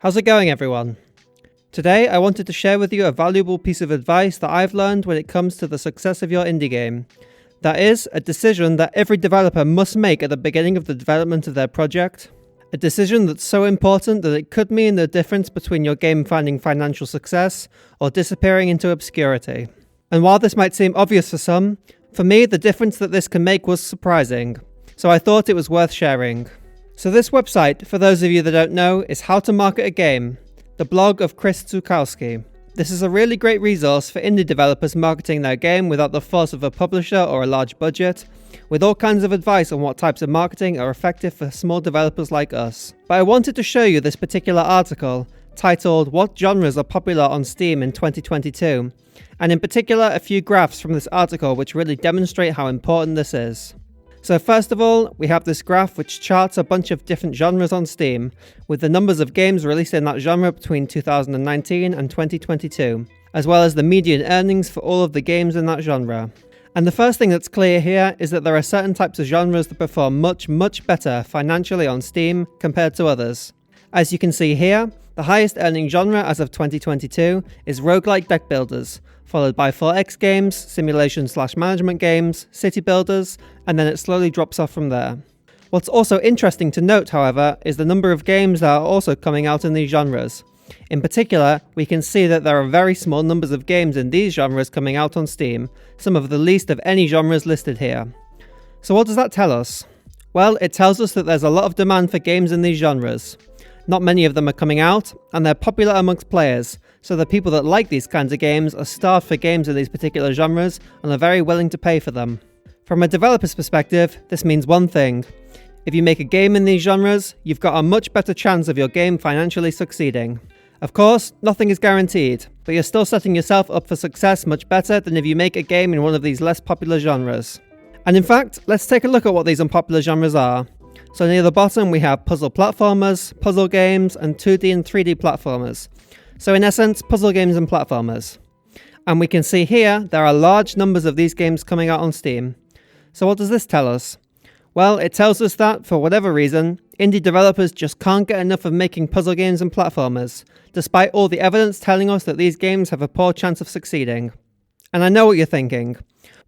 How's it going, everyone? Today I wanted to share with you a valuable piece of advice that I've learned when it comes to the success of your indie game. That is, a decision that every developer must make at the beginning of the development of their project. A decision that's so important that it could mean the difference between your game finding financial success or disappearing into obscurity. And while this might seem obvious for some, for me the difference that this can make was surprising, so I thought it was worth sharing. So this website, for those of you that don't know, is How to Market a Game, the blog of Chris Zukowski. This is a really great resource for indie developers marketing their game without the force of a publisher or a large budget, with all kinds of advice on what types of marketing are effective for small developers like us. But I wanted to show you this particular article, titled What Genres Are Popular on Steam in 2022, and in particular a few graphs from this article which really demonstrate how important this is. So first of all, we have this graph which charts a bunch of different genres on Steam, with the numbers of games released in that genre between 2019 and 2022, as well as the median earnings for all of the games in that genre. And the first thing that's clear here is that there are certain types of genres that perform much better financially on Steam compared to others. As you can see here, the highest earning genre as of 2022 is roguelike deck builders, followed by 4X games, simulation/management games, city builders, and then it slowly drops off from there. What's also interesting to note, however, is the number of games that are also coming out in these genres. In particular, we can see that there are very small numbers of games in these genres coming out on Steam, some of the least of any genres listed here. So what does that tell us? Well, it tells us that there's a lot of demand for games in these genres. Not many of them are coming out, and they're popular amongst players, so the people that like these kinds of games are starved for games in these particular genres and are very willing to pay for them. From a developer's perspective, this means one thing. If you make a game in these genres, you've got a much better chance of your game financially succeeding. Of course, nothing is guaranteed, but you're still setting yourself up for success much better than if you make a game in one of these less popular genres. And in fact, let's take a look at what these unpopular genres are. So near the bottom we have puzzle platformers, puzzle games, and 2D and 3D platformers. So in essence, puzzle games and platformers. And we can see here there are large numbers of these games coming out on Steam. So what does this tell us? Well, it tells us that, for whatever reason, indie developers just can't get enough of making puzzle games and platformers, despite all the evidence telling us that these games have a poor chance of succeeding. And I know what you're thinking.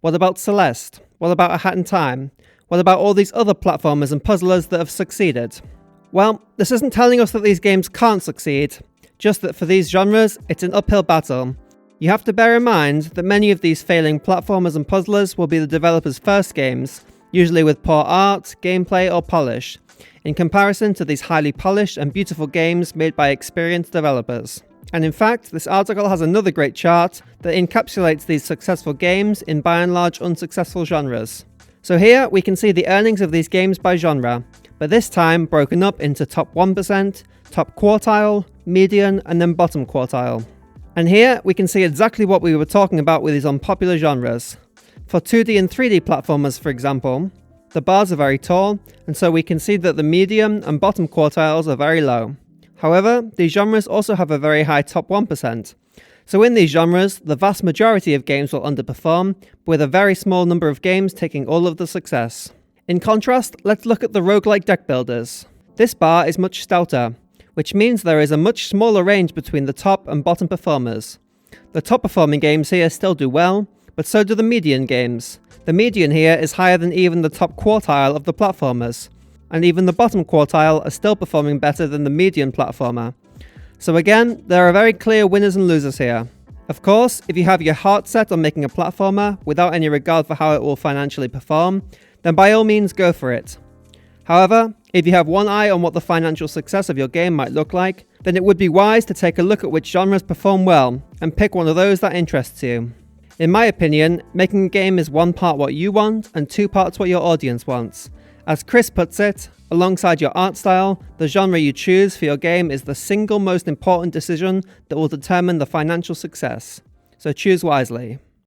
What about Celeste? What about A Hat in Time? What about all these other platformers and puzzlers that have succeeded? Well, this isn't telling us that these games can't succeed, just that for these genres, it's an uphill battle. You have to bear in mind that many of these failing platformers and puzzlers will be the developers' first games, usually with poor art, gameplay, or polish, in comparison to these highly polished and beautiful games made by experienced developers. And in fact, this article has another great chart that encapsulates these successful games in by and large unsuccessful genres. So here we can see the earnings of these games by genre, but this time broken up into top 1%, top quartile, median, and then bottom quartile. And here we can see exactly what we were talking about with these unpopular genres. For 2D and 3D platformers, for example, the bars are very tall, and so we can see that the medium and bottom quartiles are very low. However, these genres also have a very high top 1%. So in these genres, the vast majority of games will underperform, with a very small number of games taking all of the success. In contrast, let's look at the roguelike deck builders. This bar is much stouter, which means there is a much smaller range between the top and bottom performers. The top performing games here still do well, but so do the median games. The median here is higher than even the top quartile of the platformers, and even the bottom quartile are still performing better than the median platformer. So again, there are very clear winners and losers here. Of course, if you have your heart set on making a platformer without any regard for how it will financially perform, then by all means go for it. However, if you have one eye on what the financial success of your game might look like, then it would be wise to take a look at which genres perform well and pick one of those that interests you. In my opinion, making a game is 1 part what you want and 2 parts what your audience wants. As Chris puts it, alongside your art style, the genre you choose for your game is the single most important decision that will determine the financial success. So choose wisely.